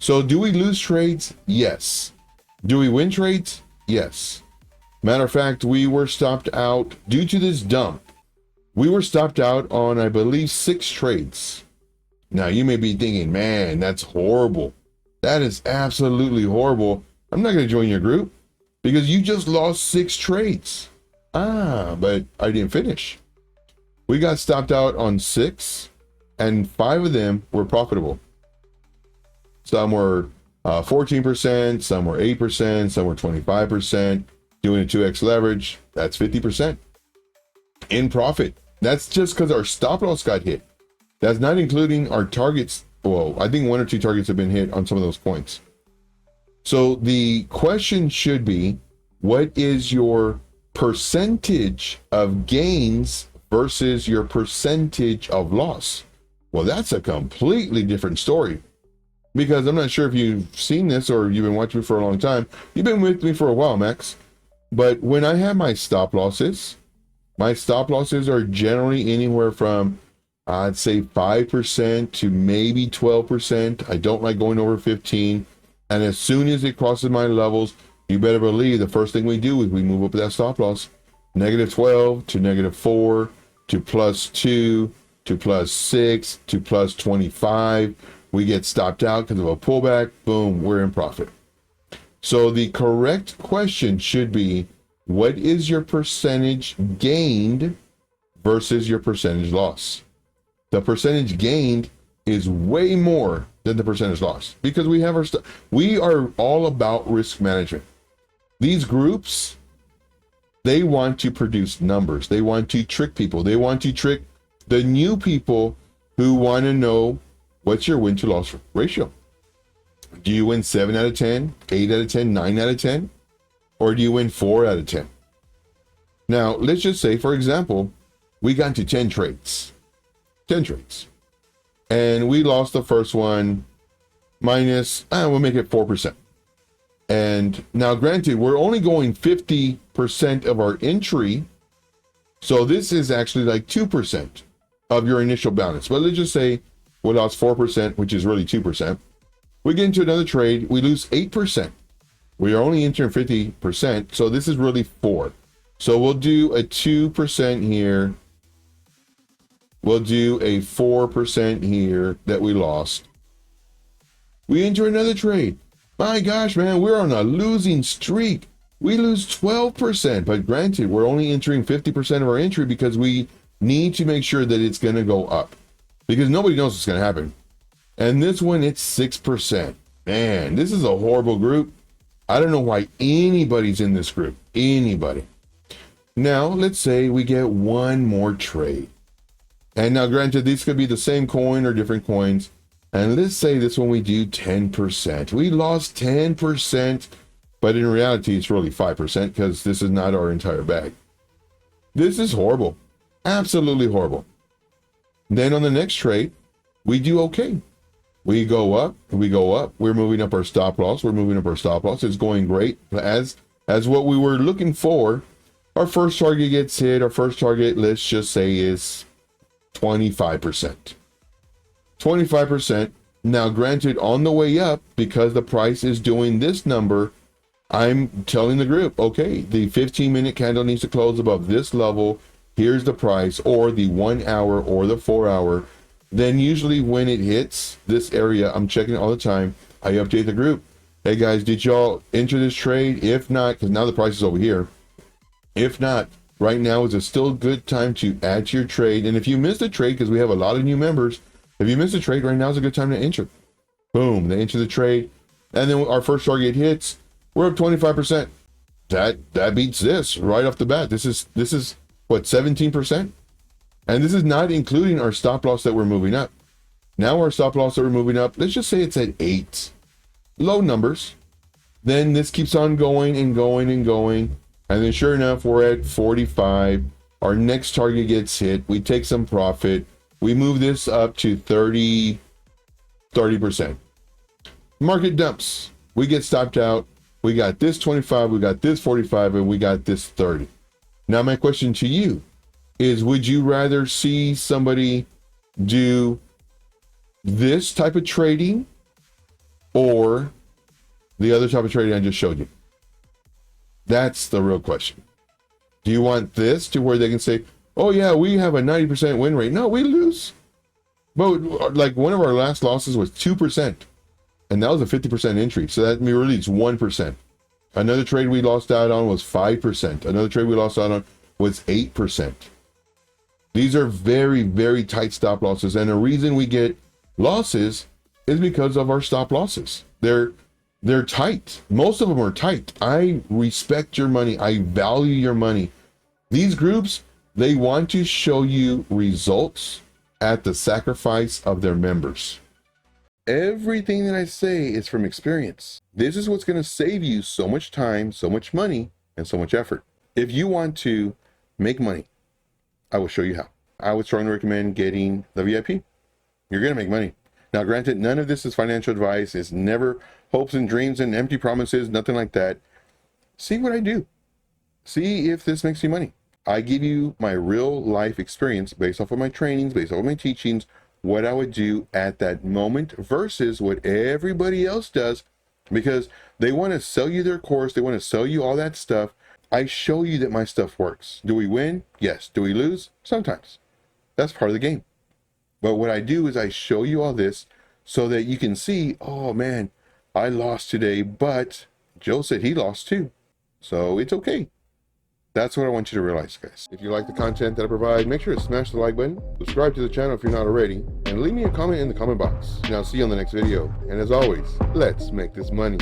So do we lose trades? Yes. Do we win trades? Yes. Matter of fact, we were stopped out due to this dump. We were stopped out on, I believe, 6 trades. Now you may be thinking, man, that's horrible. That is absolutely horrible. I'm not going to join your group because you just lost 6 trades. But I didn't finish. We got stopped out on 6 and 5 of them were profitable. Some were 14%, some were 8%, some were 25%. Doing a 2x leverage, that's 50% in profit. That's just because our stop loss got hit. That's not including our targets. Well, I think 1 or 2 targets have been hit on some of those points. So the question should be, what is your percentage of gains versus your percentage of loss? Well, that's a completely different story. Because I'm not sure if you've seen this or you've been watching me for a long time. You've been with me for a while, Max. But when I have my stop losses are generally anywhere from, I'd say 5% to maybe 12%. I don't like going over 15. And as soon as it crosses my levels, you better believe the first thing we do is we move up that stop loss. -12 to -4 to +2 to +6 to +25. We get stopped out because of a pullback. Boom, we're in profit. So the correct question should be, what is your percentage gained versus your percentage loss? The percentage gained is way more than the percentage loss because we have we are all about risk management. These groups, they want to produce numbers. They want to trick people. They want to trick the new people who want to know what's your win to loss ratio. Do you win 7 out of 10, 8 out of 10, 9 out of 10? Or do you win 4 out of 10? Now, let's just say, for example, we got to 10 trades. 10 trades. And we lost the first one minus, we'll make it 4%. And now, granted, we're only going 50% of our entry. So this is actually like 2% of your initial balance. But let's just say we lost 4%, which is really 2%. We get into another trade, we lose 8%. We are only entering 50%, so this is really 4. So we'll do a 2% here. We'll do a 4% here that we lost. We enter another trade. My gosh, man, we're on a losing streak. We lose 12%, but granted, we're only entering 50% of our entry because we need to make sure that it's going to go up because nobody knows what's going to happen. And this one, it's 6%. Man, this is a horrible group. I don't know why anybody's in this group. Anybody. Now, let's say we get one more trade. And now, granted, these could be the same coin or different coins. And let's say this one we do 10%. We lost 10%, but in reality, it's really 5% because this is not our entire bag. This is horrible. Absolutely horrible. Then on the next trade, we do okay. We go up, we're moving up our stop loss, it's going great. As what we were looking for, our first target gets hit, our first target, let's just say, is 25%. 25%. Now, granted, on the way up, because the price is doing this number, I'm telling the group, okay, the 15-minute candle needs to close above this level, here's the price, or the 1 hour or the 4 hour. Then usually when it hits this area, I'm checking it all the time. I update the group. Hey guys, did y'all enter this trade? If not, because now the price is over here. If not, right now is a still good time to add to your trade. And if you missed a trade, because we have a lot of new members, if you missed a trade, right now is a good time to enter. Boom, they enter the trade. And then our first target hits, we're up 25%. That beats this right off the bat. This is what, 17%? And this is not including our stop loss that we're moving up. Now our stop loss that we're moving up, let's just say it's at 8. Low numbers. Then this keeps on going and going and going. And then sure enough, we're at 45. Our next target gets hit. We take some profit. We move this up to 30%. Market dumps. We get stopped out. We got this 25, we got this 45, and we got this 30. Now my question to you is, would you rather see somebody do this type of trading or the other type of trading I just showed you? That's the real question. Do you want this to where they can say, oh yeah, we have a 90% win rate? No, we lose. But like one of our last losses was 2%. And that was a 50% entry. So that really is 1%. Another trade we lost out on was 5%. Another trade we lost out on was 8%. These are very, very tight stop losses. And the reason we get losses is because of our stop losses. They're tight. Most of them are tight. I respect your money. I value your money. These groups, they want to show you results at the sacrifice of their members. Everything that I say is from experience. This is what's going to save you so much time, so much money, and so much effort. If you want to make money, I will show you how. I would strongly recommend getting the VIP. You're going to make money. Now, granted, none of this is financial advice. It's never hopes and dreams and empty promises, nothing like that. See what I do. See if this makes you money. I give you my real life experience based off of my trainings, based off of my teachings, what I would do at that moment versus what everybody else does, because they want to sell you their course. They want to sell you all that stuff. I show you that my stuff works. Do we win? Yes. Do we lose? Sometimes. That's part of the game. But what I do is I show you all this so that you can see, oh man, I lost today, but Joe said he lost too. So it's okay. That's what I want you to realize, guys. If you like the content that I provide, make sure to smash the like button, subscribe to the channel if you're not already, and leave me a comment in the comment box. And I'll see you on the next video. And as always, let's make this money.